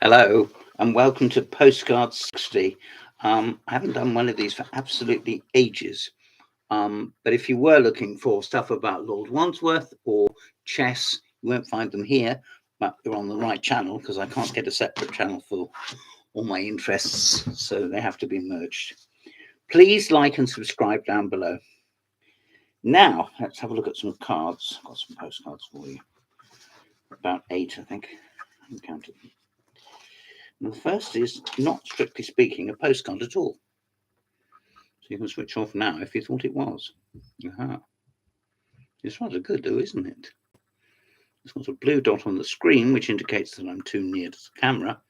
Hello and welcome to Postcards60. I haven't done one of these for absolutely ages, but if you were looking for stuff about Lord Wandsworth or chess, you won't find them here, but you're on the right channel because I can't get a separate channel for all my interests, so they have to be merged. Please like and subscribe down below. Now, let's have a look at some cards. I've got some postcards for you. About 8, I think. I haven't counted them. And the first is, not strictly speaking, a postcard at all. So you can switch off now if you thought it was. Aha. It's rather good though, isn't it? It's got a blue dot on the screen, which indicates that I'm too near to the camera.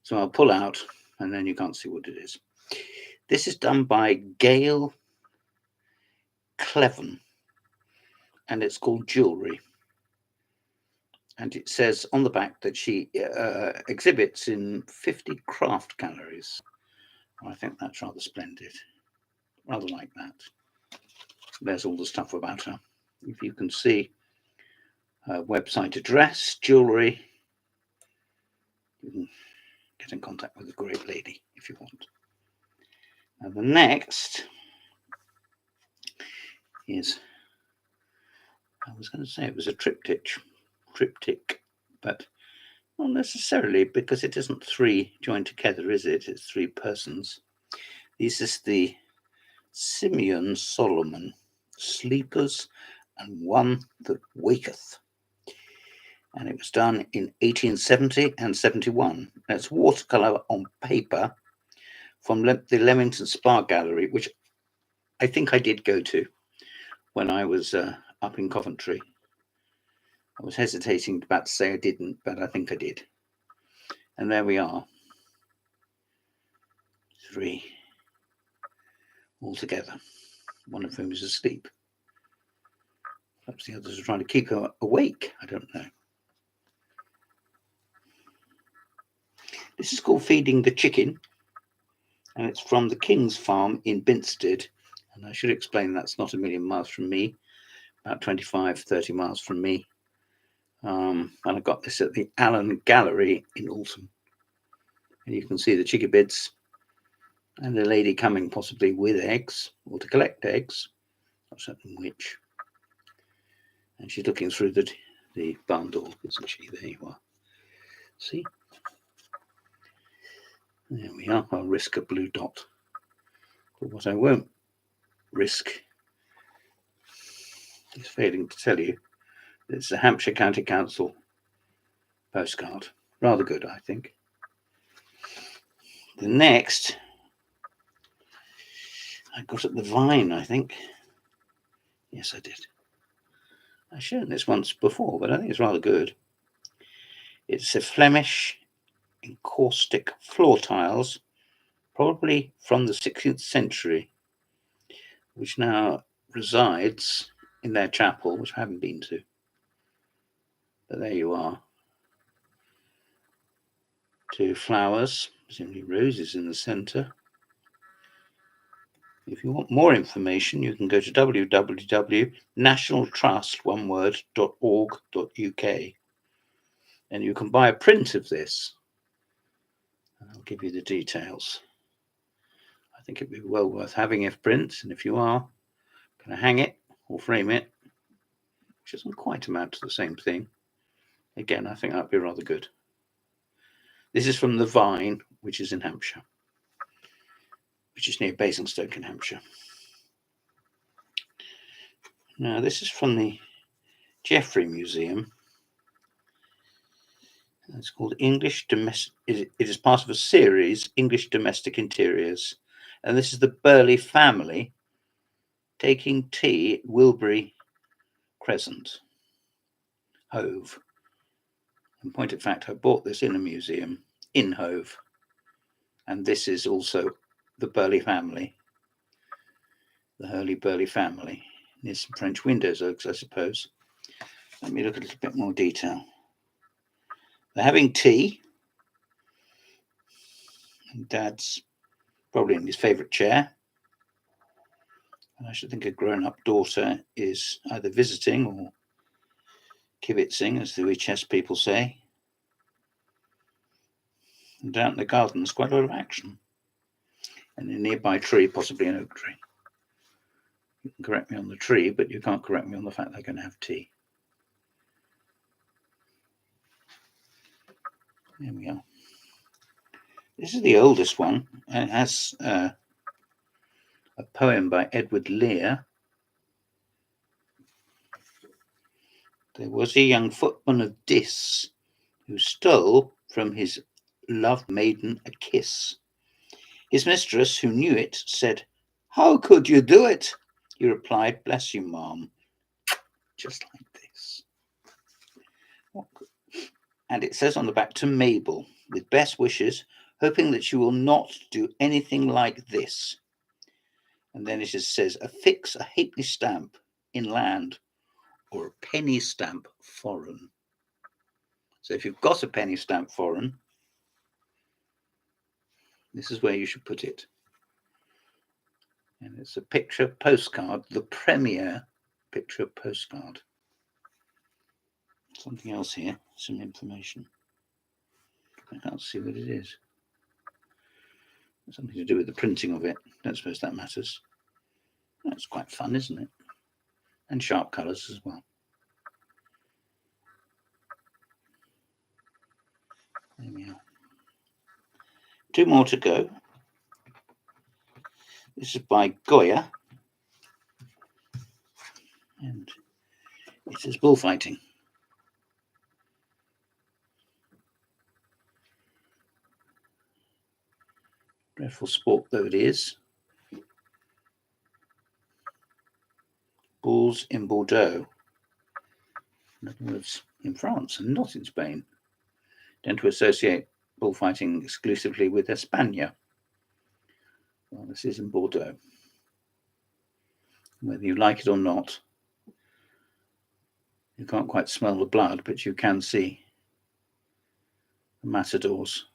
So I'll pull out and then you can't see what it is. This is done by Gail, Klevan, and it's called Jewellery. And it says on the back that she exhibits in 50 craft galleries. I think that's rather splendid. Rather like that. There's all the stuff about her. If you can see her website address, jewellery, you can get in contact with the great lady if you want. And the next is, I was going to say it was a triptych, but not necessarily, because it isn't 3 joined together, is it? It's 3 persons. This is the Simeon Solomon, Sleepers and One That Waketh. And it was done in 1870 and 71. It's watercolour on paper from the Leamington Spa Gallery, which I think I did go to when I was up in Coventry. I was hesitating about to say I didn't, but I think I did. And there we are. 3 altogether, one of whom is asleep. Perhaps the others are trying to keep her awake. I don't know. This is called Feeding the Chicken, and it's from the King's Farm in Binstead. And I should explain that's not a million miles from me, about 25, 30 miles from me. And I got this at the Allen Gallery in Alton. And you can see the chicky bits and a lady coming possibly with eggs or to collect eggs, not certain which. And she's looking through the barn door, isn't she? There you are. See? There we are. I'll risk a blue dot. But what I won't risk is failing to tell you that it's the Hampshire County Council postcard. Rather good, I think. The next, I got at the Vyne, I think. Yes, I did. I've shown this once before, but I think it's rather good. It's a Flemish encaustic floor tiles, probably from the 16th century, which now resides in their chapel, which I haven't been to. But there you are. 2 flowers, presumably roses in the centre. If you want more information, you can go to www.nationaltrust.org.uk and you can buy a print of this. I'll give you the details. I think it'd be well worth having if prints, and if you are going to hang it or frame it, which doesn't quite amount to the same thing, again, I think that'd be rather good. This is from the Vyne, which is in Hampshire, which is near Basingstoke in Hampshire. Now, this is from the Jeffrey Museum. It's called English Domestic. It is part of a series, English Domestic Interiors. And this is the Burleigh family taking tea at Wilbury Crescent, Hove. In point of fact, I bought this in a museum in Hove. And this is also the Burleigh family, the Hurley-Burleigh family. There's some French windows, I suppose. Let me look at a little bit more detail. They're having tea. And Dad's probably in his favourite chair. And I should think a grown-up daughter is either visiting or kibitzing, as the wee chess people say. And down in the garden, there's quite a lot of action. And a nearby tree, possibly an oak tree. You can correct me on the tree, but you can't correct me on the fact they're going to have tea. There we are. This is the oldest one, and it has a poem by Edward Lear. There was a young footman of Dis who stole from his loved maiden a kiss. His mistress, who knew it, said, "How could you do it?" He replied, "Bless you, ma'am," just like this. And it says on the back, "To Mabel, with best wishes, hoping that you will not do anything like this." And then it just says, "Affix a halfpenny stamp inland or a penny stamp foreign." So if you've got a penny stamp foreign, this is where you should put it. And it's a picture postcard, the premier picture postcard. Something else here, some information. I can't see what it is. Something to do with the printing of it. Don't suppose that matters. That's quite fun, isn't it? And sharp colours as well. There we are. 2 more to go. This is by Goya. And it says bullfighting. Dreadful sport though it is. Bulls in Bordeaux. In other words, in France and not in Spain. Tend to associate bullfighting exclusively with España. Well, this is in Bordeaux. Whether you like it or not, you can't quite smell the blood, but you can see the matadors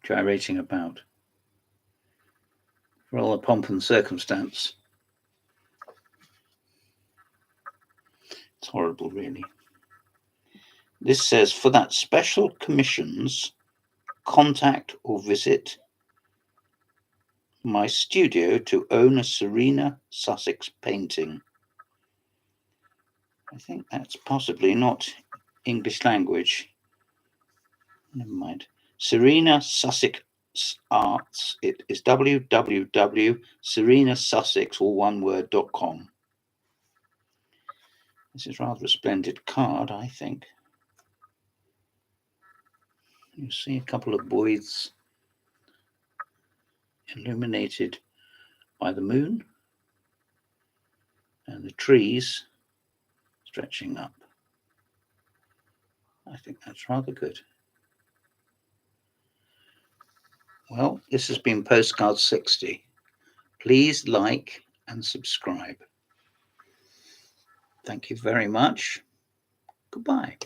gyrating about. For all the pomp and circumstance, it's horrible, really. This says, "For that special commissions, contact or visit my studio to own a Serena, Sussex painting." I think that's possibly not English language. Never mind. Serena, Sussex Arts. It is www.serenasussex, all one word.com. This is rather a splendid card, I think. You see a couple of buoys illuminated by the moon and the trees stretching up. I think that's rather good. Well, this has been Postcards60. Please like and subscribe. Thank you very much. Goodbye.